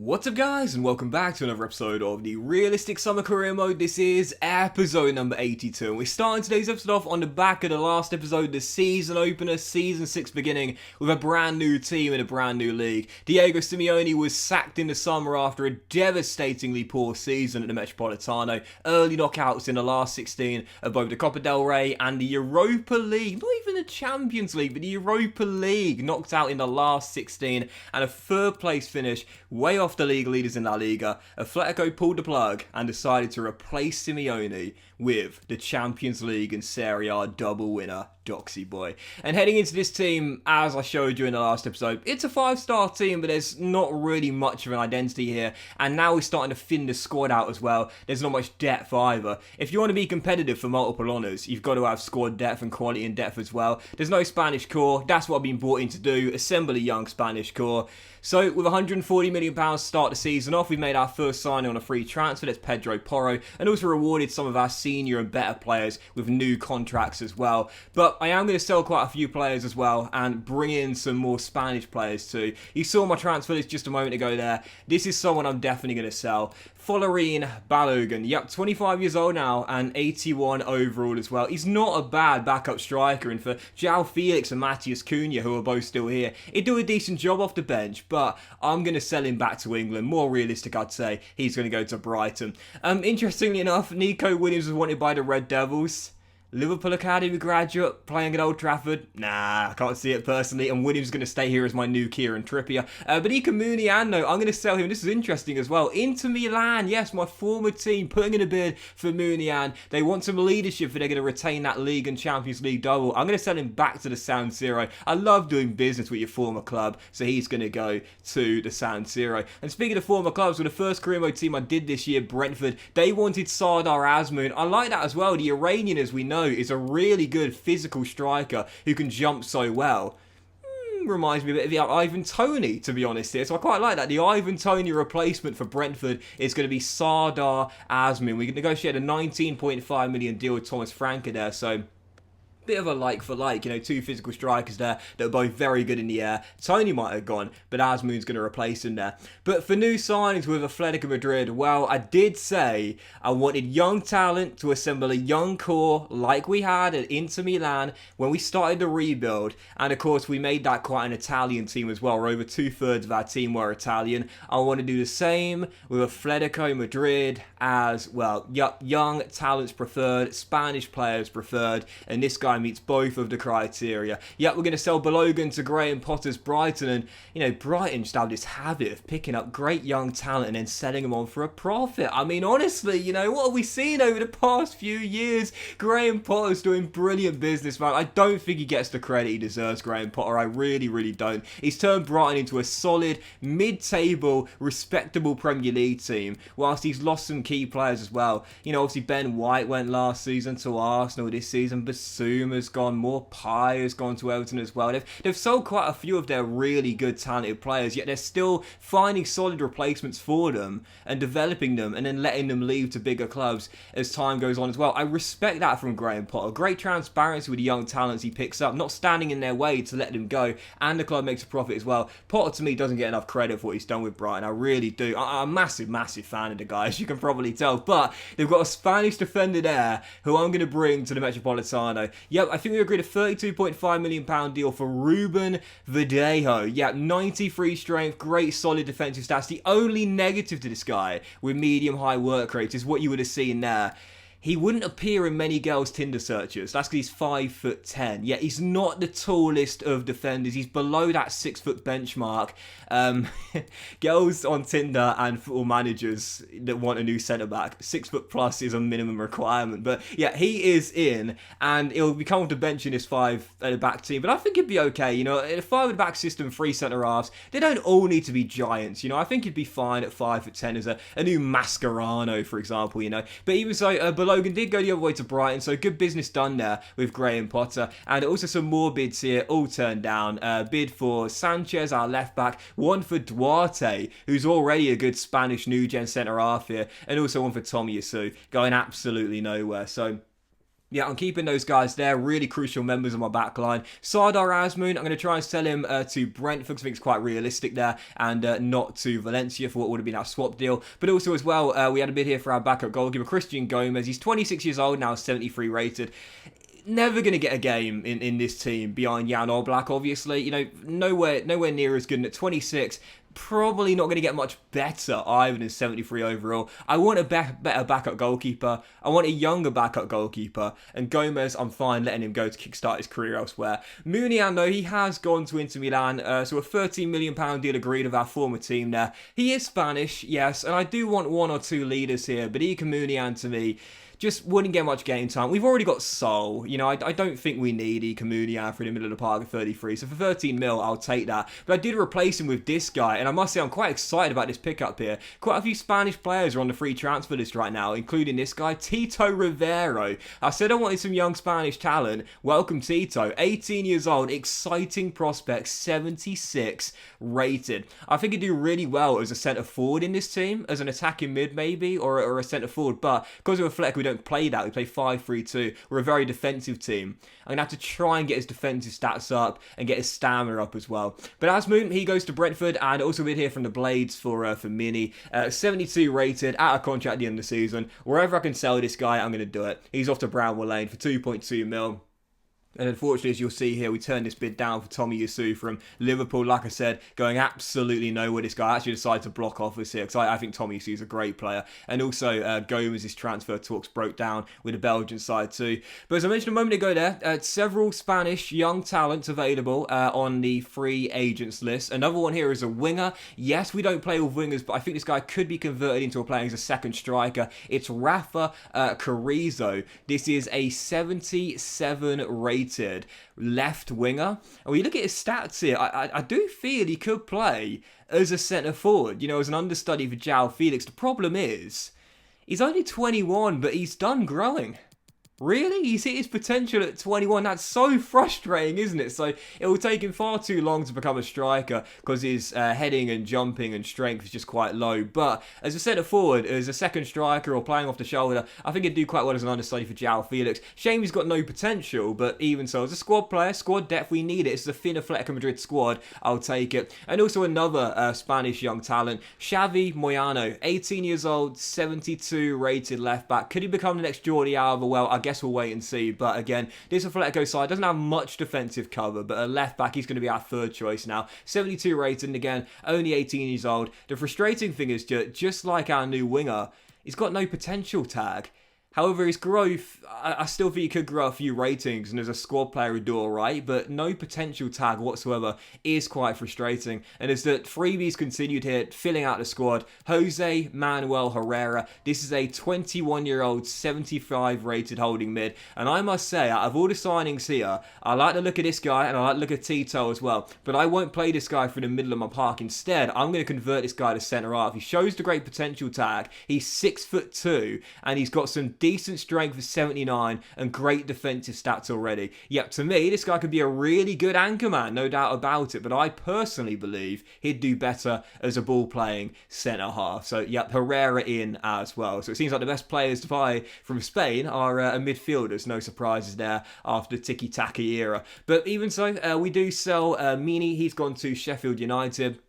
What's up guys, and welcome back to another episode of the Realistic Summer Career Mode. This is episode number 82, and we're starting today's episode off on the back of the last episode, the season opener, season 6 beginning, with a brand new team in a brand new league. Diego Simeone was sacked in the summer after a devastatingly poor season at the Metropolitano. Early knockouts in the last 16 of both the Copa del Rey and the Europa League. Not even the Champions League, but the Europa League. Knocked out in the last 16, and a third place finish way off the league leaders in La Liga. Atletico pulled the plug and decided to replace Simeone with the Champions League and Serie A double winner, Doxy Boy. And heading into this team, as I showed you in the last episode, it's a 5-star team, but there's not really much of an identity here. And now we're starting to thin the squad out as well. There's not much depth either. If you want to be competitive for multiple honours, you've got to have squad depth and quality in depth as well. There's no Spanish core. That's what I've been brought in to do, assemble a young Spanish core. So with £140 million to start the season off, we made our first signing on a free transfer. That's Pedro Porro, and also rewarded some of our senior and better players with new contracts as well. But I am going to sell quite a few players as well and bring in some more Spanish players too. You saw my transfer list just a moment ago there. This is someone I'm definitely going to sell. Florin Balogun, yep, 25 years old now and 81 overall as well. He's not a bad backup striker, and for João Felix and Matheus Cunha, who are both still here, he'd do a decent job off the bench, but I'm going to sell him back to England. More realistic, I'd say. He's going to go to Brighton. Interestingly enough, Nico Williams was wanted by the Red Devils. Liverpool Academy graduate playing at Old Trafford? Nah, I can't see it personally, and Williams is going to stay here as my new Kieran Trippier. But Ika Munian, though, I'm going to sell him. This is interesting as well. Inter Milan, yes, my former team, putting in a bid for Munian. They want some leadership, but they're going to retain that League and Champions League double. I'm going to sell him back to the San Siro. I love doing business with your former club, so he's going to go to the San Siro. And speaking of former clubs, with the first career mode team I did this year, Brentford, they wanted Sardar Azmoun. I like that as well. The Iranian, as we know, is a really good physical striker who can jump so well. Reminds me a bit of the Ivan Toney, to be honest here. So I quite like that. The Ivan Toney replacement for Brentford is going to be Sardar Azmoun. We negotiated a £19.5 million deal with Thomas Franke there, so bit of a like for like, two physical strikers there that are both very good in the air. Tony might have gone, but Azmoun's going to replace him there. But for new signings with Atletico Madrid, well, I did say I wanted young talent to assemble a young core like we had at Inter Milan when we started the rebuild. And of course, we made that quite an Italian team as well, where over 2/3 of our team were Italian. I want to do the same with Atletico Madrid as well. Young talents preferred, Spanish players preferred, and this guy meets both of the criteria. Yep, we're going to sell Balogun to Graham Potter's Brighton, and Brighton just have this habit of picking up great young talent and then selling them on for a profit. I mean, honestly, what have we seen over the past few years? Graham Potter's doing brilliant business, man. I don't think he gets the credit he deserves, Graham Potter. I really, really don't. He's turned Brighton into a solid, mid-table, respectable Premier League team, whilst he's lost some key players as well. Obviously Ben White went last season to Arsenal. This season Basuma has gone, more Pie has gone to Everton as well. They've sold quite a few of their really good talented players, yet they're still finding solid replacements for them and developing them and then letting them leave to bigger clubs as time goes on as well. I respect that from Graham Potter. Great transparency with the young talents he picks up, not standing in their way to let them go, and the club makes a profit as well. Potter, to me, doesn't get enough credit for what he's done with Brighton. I really do. I'm a massive fan of the guy, as you can probably tell, but they've got a Spanish defender there who I'm going to bring to the Metropolitano. Yep, I think we agreed a £32.5 million deal for Ruben Verdejo. Yep, 93 strength, great solid defensive stats. The only negative to this guy with medium-high work rates is what you would have seen there. He wouldn't appear in many girls' Tinder searches. That's because he's 5'10". Yet he's not the tallest of defenders. He's below that 6-foot benchmark. Girls on Tinder and football managers that want a new centre-back, 6 foot plus is a minimum requirement. But yeah, he is in, and he'll be coming off the bench in his 5 at the back team. But I think he'd be okay. In a 5 at the back system, 3 centre-halves, they don't all need to be giants. I think he'd be fine at 5'10" as a new Mascherano, for example. But even so, Logan did go the other way to Brighton, so good business done there with Graham Potter. And also some more bids here, all turned down. Bid for Sanchez, our left back, one for Duarte, who's already a good Spanish new-gen centre-half here, and also one for Tomiyasu, going absolutely nowhere. So Yeah, I'm keeping those guys there. Really crucial members of my backline. Sardar Azmoun, I'm going to try and sell him to Brentford because I think it's quite realistic there, and not to Valencia for what would have been our swap deal. But also as well, we had a bid here for our backup goalkeeper, Christian Gomez. He's 26 years old now, 73 rated. Never going to get a game in this team behind Jan Oblak, obviously. You know, nowhere near as good. And at 26, probably not going to get much better either than 73 overall. I want a better backup goalkeeper. I want a younger backup goalkeeper. And Gomez, I'm fine letting him go to kickstart his career elsewhere. Munian, though, he has gone to Inter Milan. So a £13 million deal agreed with our former team there. He is Spanish, yes. And I do want one or two leaders here. But Ika Munian, to me, just wouldn't get much game time. We've already got Sol. You know, I don't think we need Ikamunia for in the middle of the park at 33. So for 13 mil, I'll take that. But I did replace him with this guy, and I must say I'm quite excited about this pickup here. Quite a few Spanish players are on the free transfer list right now, including this guy, Tito Rivero. I said I wanted some young Spanish talent. Welcome, Tito. 18 years old, exciting prospect, 76 rated. I think he'd do really well as a centre forward in this team, as an attacking mid maybe, or a centre forward. But because of a Fleck, we don't play that. We play 5-3-2. We're a very defensive team. I'm going to have to try and get his defensive stats up and get his stamina up as well. But Azmoun, he goes to Brentford, and also bid here from the Blades for Mini. 72 rated, out of contract at the end of the season. Wherever I can sell this guy, I'm going to do it. He's off to Brownwell Lane for 2.2 mil. And unfortunately, as you'll see here, we turned this bid down for Tommy Yasu from Liverpool. Like I said, going absolutely nowhere. This guy actually decided to block offers here because I think Tommy Yasu is a great player. And also, Gomez's transfer talks broke down with the Belgian side too. But as I mentioned a moment ago there, several Spanish young talents available on the free agents list. Another one here is a winger. Yes, we don't play with wingers, but I think this guy could be converted into a player as a second striker. It's Rafa Carrizo. This is a 77 rated left winger. And when you look at his stats here, I do feel he could play as a centre forward, you know, as an understudy for João Felix. The problem is, he's only 21, but he's done growing. Really? He's hit his potential at 21. That's so frustrating, isn't it? So it will take him far too long to become a striker because his heading and jumping and strength is just quite low. But as a centre forward, as a second striker or playing off the shoulder, I think he'd do quite well as an understudy for João Felix. Shame he's got no potential, but even so, as a squad player, squad depth, we need it. It's the thinner Atletico Madrid squad. I'll take it. And also another Spanish young talent, Xavi Moyano, 18 years old, 72 rated left back. Could he become the next Jordi Alba? Well, I guess we'll wait and see. But again, this Atletico side doesn't have much defensive cover, but a left back, he's going to be our third choice now. 72 rated, and again, only 18 years old. The frustrating thing is, just like our new winger, he's got no potential tag. However, his growth, I still think he could grow a few ratings, and as a squad player he'd do alright, but no potential tag whatsoever is quite frustrating. And as the freebies continued here, filling out the squad, Jose Manuel Herrera, this is a 21-year-old, 75 rated holding mid, and I must say, out of all the signings here, I like the look of this guy, and I like the look of Tito as well, but I won't play this guy through the middle of my park. Instead, I'm going to convert this guy to centre half. He shows the great potential tag, he's 6'2", and he's got some decent strength for 79 and great defensive stats already. Yep, to me, this guy could be a really good anchor man, no doubt about it, but I personally believe he'd do better as a ball-playing centre-half. So, yep, Herrera in as well. So it seems like the best players to buy from Spain are midfielders. No surprises there after the tiki-taka era. But even so, we do sell Mini. He's gone to Sheffield United.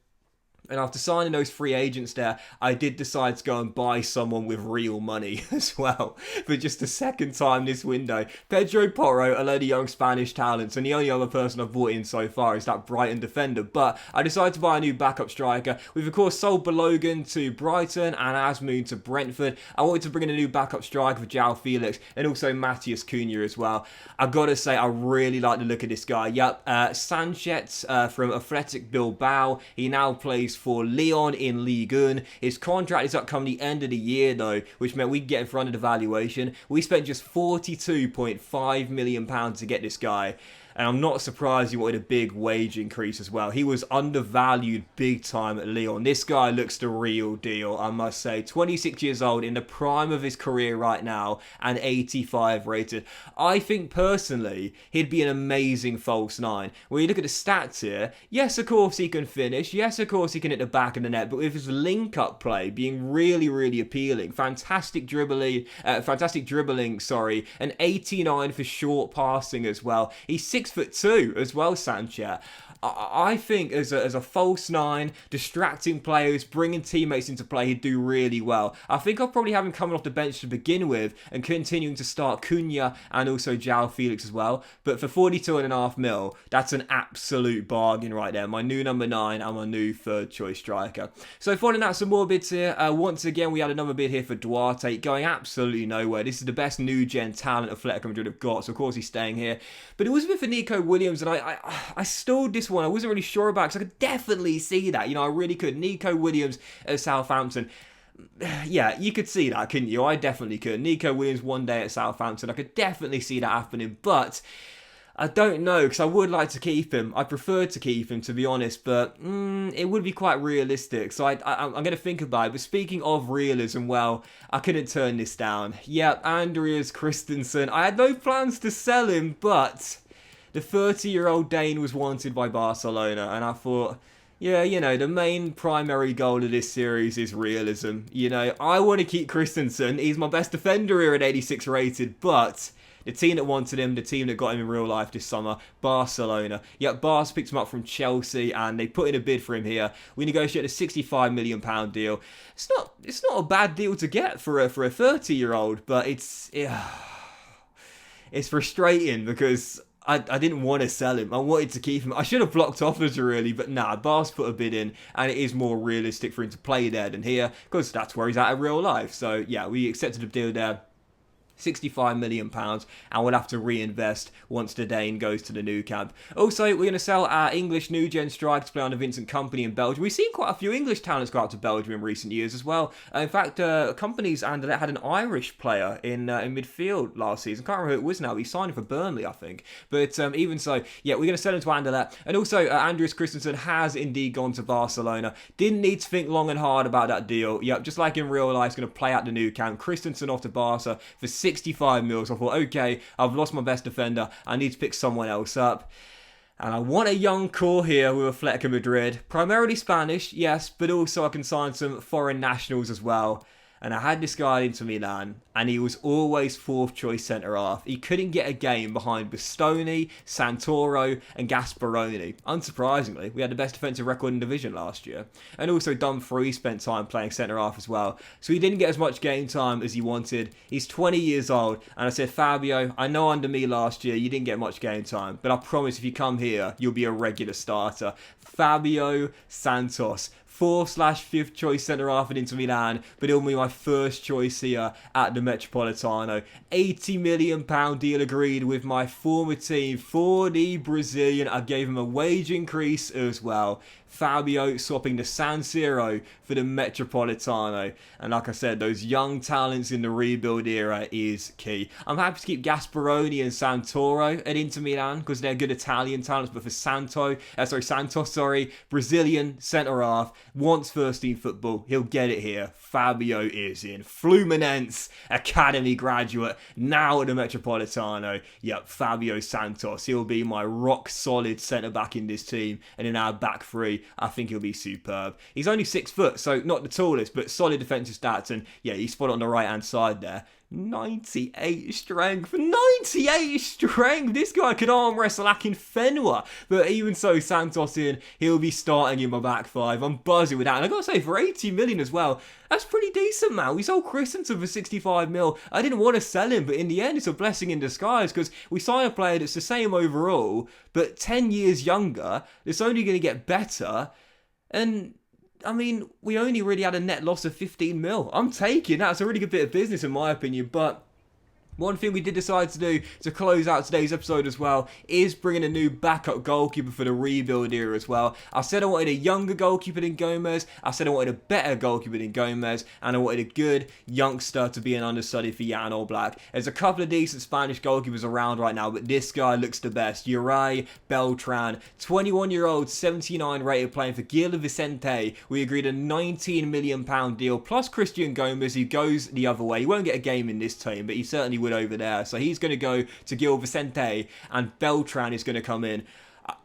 And after signing those free agents there, I did decide to go and buy someone with real money as well for just the second time this window. Pedro Porro, a load of young Spanish talents, and the only other person I've bought in so far is that Brighton defender. But I decided to buy a new backup striker. We've of course sold Balogun to Brighton and Azmoun to Brentford. I wanted to bring in a new backup striker for João Felix and also Matheus Cunha as well. I've got to say, I really like the look of this guy. Yep, Sanchez from Athletic Bilbao. He now plays for Lyon in Ligue 1. His contract is up come the end of the year though, which meant we'd get in front of the valuation. We spent just £42.5 million to get this guy. And I'm not surprised he wanted a big wage increase as well. He was undervalued big time at Lyon. This guy looks the real deal, I must say. 26 years old, in the prime of his career right now, and 85 rated. I think personally, he'd be an amazing false nine. When you look at the stats here, yes, of course he can finish. Yes, of course he can hit the back of the net. But with his link-up play being really, really appealing, fantastic dribbling, and 89 for short passing as well. He's 6'2" as well, Sanchez. I think as a false nine, distracting players, bringing teammates into play, he'd do really well. I think I'll probably have him coming off the bench to begin with and continuing to start Cunha and also João Felix as well. But for 42.5 mil, that's an absolute bargain right there. My new number 9 and my new third choice striker. So following out some more bids here, once again we had another bid here for Duarte, going absolutely nowhere. This is the best new gen talent Atletico Madrid have got, so of course he's staying here. But it was a bit for Nico Williams, and I stalled this one. I wasn't really sure about it, because I could definitely see that. I really could. Nico Williams at Southampton. Yeah, you could see that, couldn't you? I definitely could. Nico Williams one day at Southampton. I could definitely see that happening, but I don't know, because I would like to keep him. I prefer to keep him, to be honest, but it would be quite realistic. So I'm going to think about it. But speaking of realism, well, I couldn't turn this down. Yeah, Andreas Christensen. I had no plans to sell him, but the 30-year-old Dane was wanted by Barcelona, and I thought, yeah, the main primary goal of this series is realism. I want to keep Christensen. He's my best defender here at 86 rated, but the team that wanted him, the team that got him in real life this summer, Barcelona. Yep, Barca picked him up from Chelsea, and they put in a bid for him here. We negotiated a £65 million deal. It's not a bad deal to get for a 30-year-old, but it's frustrating because I didn't want to sell him. I wanted to keep him. I should have blocked offers really, but nah, Barca put a bid in, and it is more realistic for him to play there than here, because that's where he's at in real life. So yeah, we accepted a deal there. £65 million, and we'll have to reinvest once the Dane goes to the new camp. Also, we're going to sell our English new gen striker to play on the Vincent Kompany in Belgium. We've seen quite a few English talents go out to Belgium in recent years as well. In fact, Kompany's and had an Irish player in midfield last season. Can't remember who it was now. He signed for Burnley, I think. But even so, yeah, we're going to sell him to Anderlecht. And also, Andreas Christensen has indeed gone to Barcelona. Didn't need to think long and hard about that deal. Yep, just like in real life, it's going to play out the new camp. Christensen off to Barca for 65 mil. So I thought, okay, I've lost my best defender. I need to pick someone else up. And I want a young core here with Atletico Madrid. Primarily Spanish, yes, but also I can sign some foreign nationals as well. And I had this guy into Milan, and he was always fourth choice centre-half. He couldn't get a game behind Bastoni, Santoro and Gasperoni. Unsurprisingly, we had the best defensive record in the division last year. And also Dumfries spent time playing centre-half as well. So he didn't get as much game time as he wanted. He's 20 years old, and I said, Fabio, I know under me last year you didn't get much game time, but I promise if you come here, you'll be a regular starter. Fabio Santos. 4/5th choice centre-half at Inter Milan, but it'll be my first choice here at the Metropolitano. £80 million deal agreed with my former team for the Brazilian. I gave him a wage increase as well. Fabio swapping the San Siro for the Metropolitano. And like I said, those young talents in the rebuild era is key. I'm happy to keep Gasperoni and Santoro at Inter Milan because they're good Italian talents. But for Santos, Brazilian centre-half, wants first-team football. He'll get it here. Fabio is in. Fluminense Academy graduate, now at the Metropolitano. Yep, Fabio Santos. He'll be my rock-solid centre-back in this team. And in our back three, I think he'll be superb. He's only 6 foot, so not the tallest, but solid defensive stats. And yeah, he's spot on the right-hand side there. 98 strength. 98 strength. This guy could arm wrestle Akinfenwa. But even so, Santos in, he'll be starting in my back five. I'm buzzing with that. And I gotta say, for 80 million as well, that's pretty decent, man. We sold Christensen for 65 mil. I didn't want to sell him, but in the end, it's a blessing in disguise because we signed a player that's the same overall, but 10 years younger. It's only going to get better. And I mean, we only really had a net loss of 15 mil. I'm taking that. It's a really good bit of business in my opinion, but One thing we did decide to do to close out today's episode as well is bring in a new backup goalkeeper for the rebuild era as well. I said I wanted a younger goalkeeper than Gomez, I said I wanted a better goalkeeper than Gomez, and I wanted a good youngster to be an understudy for Jan Oblak. There's a couple of decent Spanish goalkeepers around right now, but this guy looks the best. Uri Beltran, 21-year-old, 79 rated, playing for Gil Vicente. We agreed a £19 million deal, plus Christian Gomez, who goes the other way. He won't get a game in this team, but he certainly would over there. So he's going to go to Gil Vicente, and Beltran is going to come in.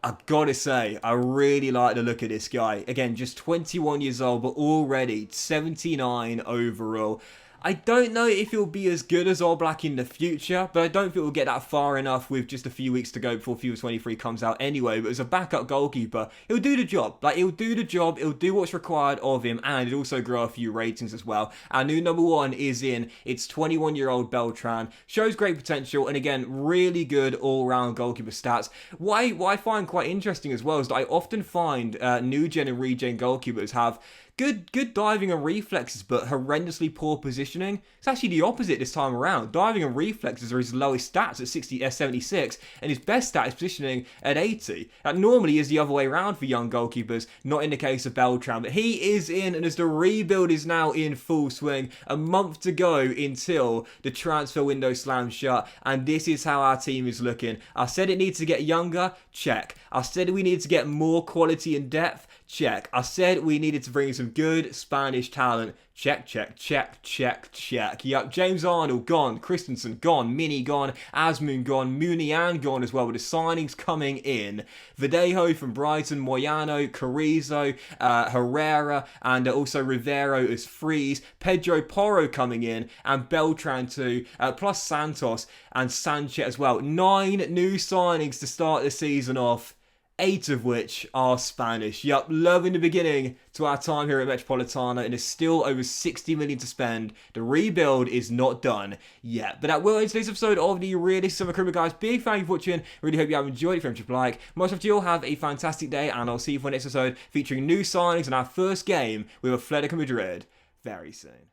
I've got to say, I really like the look of this guy. Again, just 21 years old, but already 79 overall. I don't know if he'll be as good as Oblak in the future, but I don't think we'll get that far enough with just a few weeks to go before FIFA 23 comes out anyway. But as a backup goalkeeper, he'll do the job. He'll do the job, he'll do what's required of him, and he'll also grow a few ratings as well. Our new number one is in. It's 21-year-old Beltran. Shows great potential, and again, really good all-round goalkeeper stats. What I find quite interesting as well is that I often find new gen and regen goalkeepers have good diving and reflexes, but horrendously poor positioning. It's actually the opposite this time around. Diving and reflexes are his lowest stats at 76, and his best stat is positioning at 80. That normally is the other way around for young goalkeepers, not in the case of Beltran, but he is in, and as the rebuild is now in full swing, a month to go until the transfer window slams shut, and this is how our team is looking. I said it needs to get younger, check. I said we need to get more quality and depth, check. I said we needed to bring in some good Spanish talent. Check, check, check, check, check. Yep, James Arnold gone, Christensen gone, Mini gone, Asmoon gone, Munian gone as well, with the signings coming in. Verdejo from Brighton, Moyano, Carrizo, Herrera, and also Rivero as frees. Pedro Porro coming in, and Beltran too, plus Santos and Sanchez as well. 9 new signings to start the season off, 8 of which are Spanish. Yup, loving the beginning to our time here at Metropolitano, and there's still over 60 million to spend. The rebuild is not done yet. But that will end today's episode of the Realistic Summer Career, guys. Big thank you for watching. Really hope you have enjoyed it. If you like, most of you all have a fantastic day, and I'll see you for the next episode featuring new signings and our first game with Atletico Madrid very soon.